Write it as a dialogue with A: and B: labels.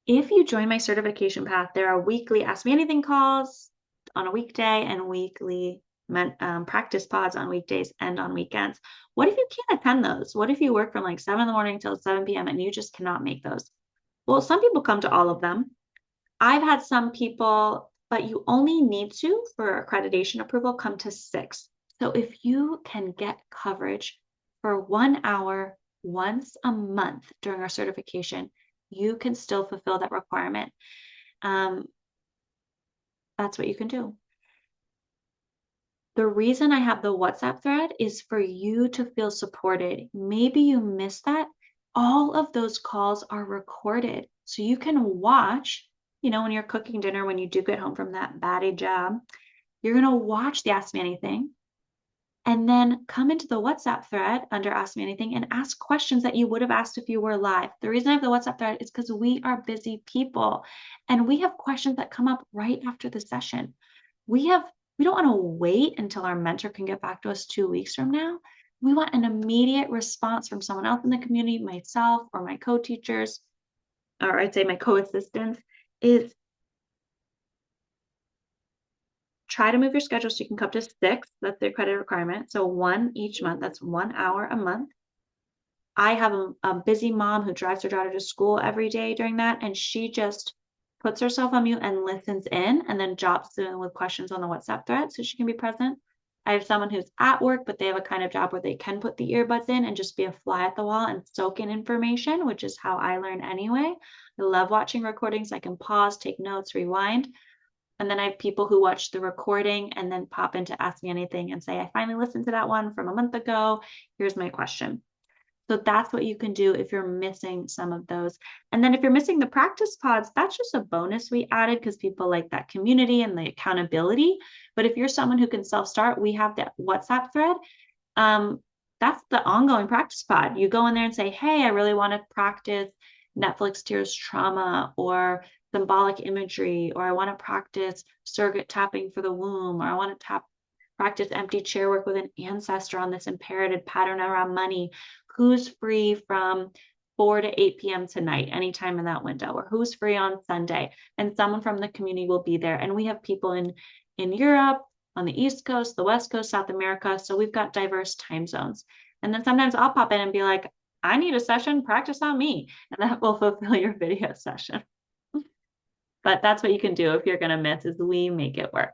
A: If you join my certification path, there are weekly Ask Me Anything calls on a weekday and weekly practice pods on weekdays and on weekends. What if you can't attend those? What if you work from like 7 in the morning till 7 p.m. and you just cannot make those? Well, some people come to all of them. I've had some people, but you only need to, for accreditation approval, come to 6. So if you can get coverage for 1 hour once a month during our certification, you can still fulfill that requirement. Um, that's what you can do. The reason I have the WhatsApp thread is for you to feel supported. Maybe you missed that. All of those calls are recorded. So you can watch, when you're cooking dinner, when you do get home from that batty job, you're going to watch the Ask Me Anything and then come into the WhatsApp thread under Ask Me Anything and ask questions that you would have asked if you were live. The reason I have the WhatsApp thread is because we are busy people and we have questions that come up right after the session. We don't want to wait until our mentor can get back to us 2 weeks from now. We want an immediate response from someone else in the community, myself or my co-teachers, or I'd say my co-assistants, is try to move your schedule so you can come to 6. That's the accredited requirement. So 1 each month. That's 1 hour a month. I have a busy mom who drives her daughter to school every day during that, and she just puts herself on mute and listens in and then drops in with questions on the WhatsApp thread so she can be present. I have someone who's at work, but they have a kind of job where they can put the earbuds in and just be a fly at the wall and soak in information, which is how I learn anyway. I love watching recordings. I can pause, take notes, rewind. And then I have people who watch the recording and then pop in to Ask Me Anything and say, I finally listened to that one from a month ago. Here's my question. So that's what you can do if you're missing some of those. And then if you're missing the practice pods, that's just a bonus we added because people like that community and the accountability. But if you're someone who can self-start, we have that WhatsApp thread. That's the ongoing practice pod. You go in there and say, hey, I really want to practice Netflix tears trauma or symbolic imagery, or I want to practice surrogate tapping for the womb, or I want to practice empty chair work with an ancestor on this inherited pattern around money. Who's free from 4 to 8 p.m. tonight, anytime in that window, or who's free on Sunday? And someone from the community will be there. And we have people in Europe, on the East Coast, the West Coast, South America. So we've got diverse time zones. And then sometimes I'll pop in and be like, I need a session, practice on me. And that will fulfill your video session. But that's what you can do if you're going to miss, is we make it work.